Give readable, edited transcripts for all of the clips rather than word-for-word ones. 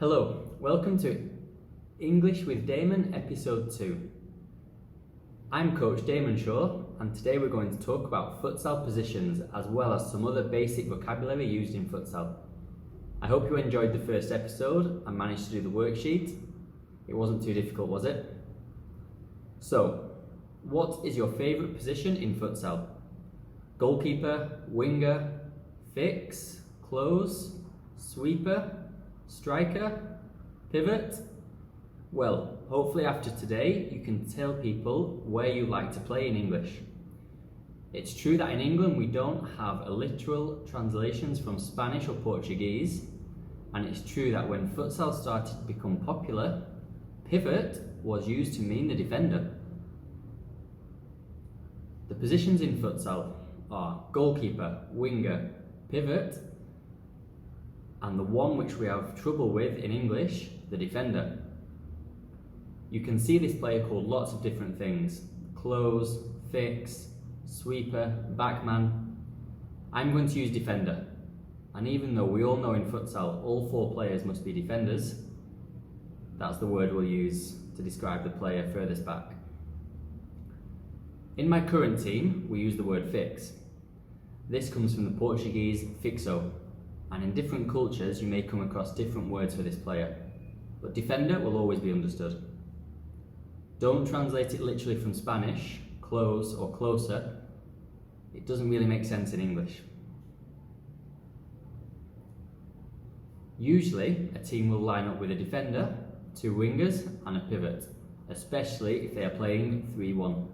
Hello, welcome to English with Damon, episode 2. I'm Coach Damon Shaw, and today we're going to talk about futsal positions as well as some other basic vocabulary used in futsal. I hope you enjoyed the first episode and managed to do the worksheet. It wasn't too difficult, was it? So, what is your favourite position in futsal? Goalkeeper, winger, fix, close, sweeper, striker, pivot? Well, hopefully after today you can tell people where you like to play in English. It's true that in England we don't have literal translations from Spanish or Portuguese, and it's true that when futsal started to become popular, pivot was used to mean the defender. The positions in futsal are goalkeeper, winger, pivot, and the one which we have trouble with in English, the defender. You can see this player called lots of different things: close, fix, sweeper, backman. I'm going to use defender, and even though we all know in futsal all 4 players must be defenders, that's the word we'll use to describe the player furthest back. In my current team, we use the word fix. This comes from the Portuguese fixo, and in different cultures you may come across different words for this player, but defender will always be understood. Don't translate it literally from Spanish, close or closer. It doesn't really make sense in English. Usually a team will line up with a defender, 2 wingers and a pivot, especially if they are playing 3-1.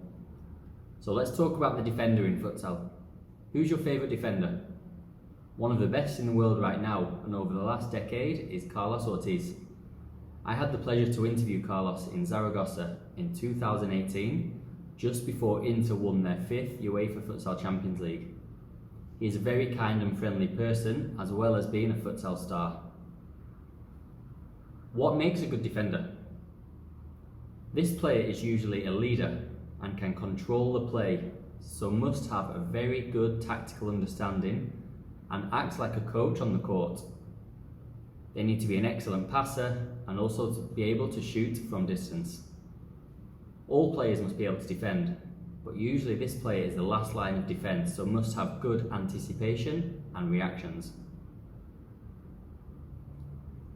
So let's talk about the defender in futsal. Who's your favourite defender? One of the best in the world right now, and over the last decade, is Carlos Ortiz. I had the pleasure to interview Carlos in Zaragoza in 2018, just before Inter won their 5th UEFA Futsal Champions League. He is a very kind and friendly person, as well as being a futsal star. What makes a good defender? This player is usually a leader and can control the play, so must have a very good tactical understanding and acts like a coach on the court. They need to be an excellent passer and also to be able to shoot from distance. All players must be able to defend, but usually this player is the last line of defence, so must have good anticipation and reactions.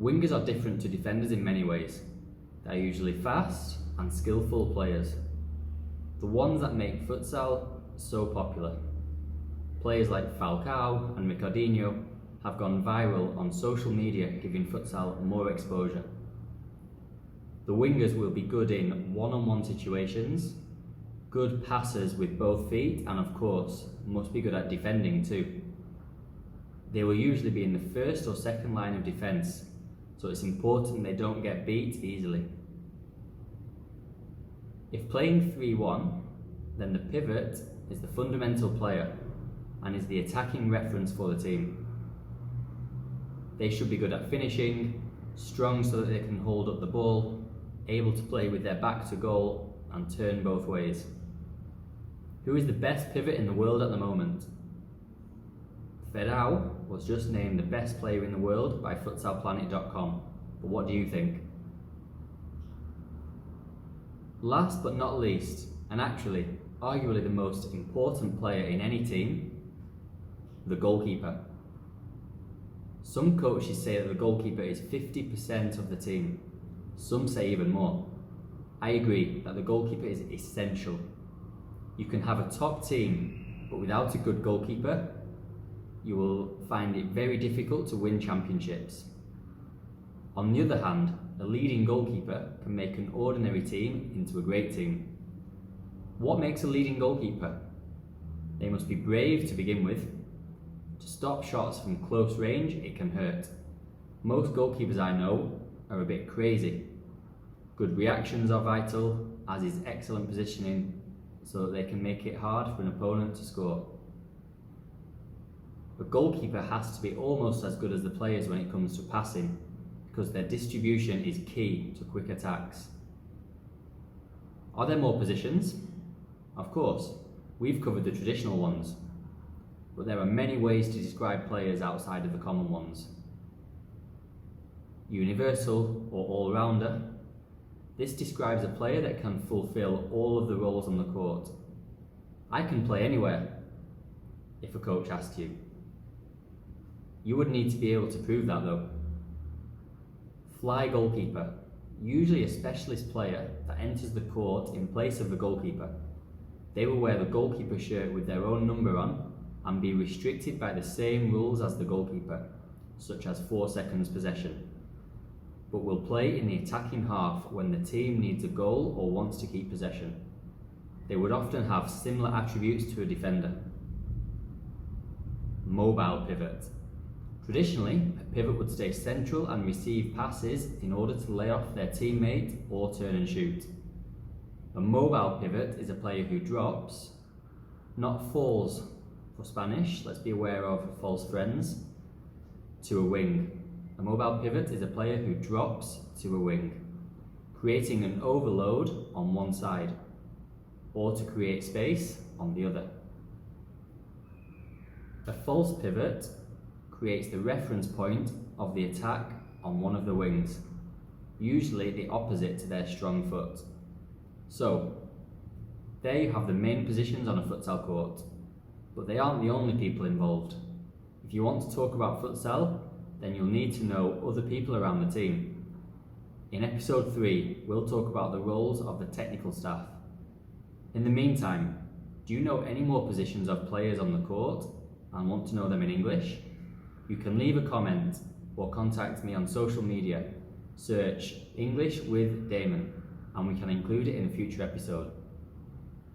Wingers are different to defenders in many ways. They are usually fast and skillful players, the ones that make futsal so popular. Players like Falcao and Ricardinho have gone viral on social media, giving futsal more exposure. The wingers will be good in one-on-one situations, good passers with both feet, and of course, must be good at defending too. They will usually be in the first or second line of defence, so it's important they don't get beat easily. If playing 3-1, then the pivot is the fundamental player and is the attacking reference for the team. They should be good at finishing, strong so that they can hold up the ball, able to play with their back to goal and turn both ways. Who is the best pivot in the world at the moment? Ferrao was just named the best player in the world by futsalplanet.com, but what do you think? Last but not least, and actually arguably the most important player in any team, the goalkeeper. Some coaches say that the goalkeeper is 50% of the team. Some say even more. I agree that the goalkeeper is essential. You can have a top team, but without a good goalkeeper, you will find it very difficult to win championships. On the other hand, a leading goalkeeper can make an ordinary team into a great team. What makes a leading goalkeeper? They must be brave to begin with. To stop shots from close range, it can hurt. Most goalkeepers I know are a bit crazy. Good reactions are vital, as is excellent positioning, so that they can make it hard for an opponent to score. A goalkeeper has to be almost as good as the players when it comes to passing, because their distribution is key to quick attacks. Are there more positions? Of course, we've covered the traditional ones, but there are many ways to describe players outside of the common ones. universal or all-rounder. This describes a player that can fulfill all of the roles on the court. I can play anywhere, if a coach asked you. You would need to be able to prove that though. Fly goalkeeper, usually a specialist player that enters the court in place of the goalkeeper. They will wear the goalkeeper shirt with their own number on and be restricted by the same rules as the goalkeeper, such as 4 seconds possession, but will play in the attacking half when the team needs a goal or wants to keep possession. They would often have similar attributes to a defender. Mobile pivot. Traditionally, a pivot would stay central and receive passes in order to lay off their teammate or turn and shoot. A mobile pivot is a player who drops, not falls for Spanish, let's be aware of false friends, to a wing. A mobile pivot is a player who drops to a wing, creating an overload on one side, or to create space on the other. A false pivot creates the reference point of the attack on one of the wings, usually the opposite to their strong foot. So, there you have the main positions on a futsal court, but they aren't the only people involved. If you want to talk about futsal, then you'll need to know other people around the team. In episode 3, we'll talk about the roles of the technical staff. In the meantime, do you know any more positions of players on the court and want to know them in English? You can leave a comment or contact me on social media. Search English with Damon and we can include it in a future episode.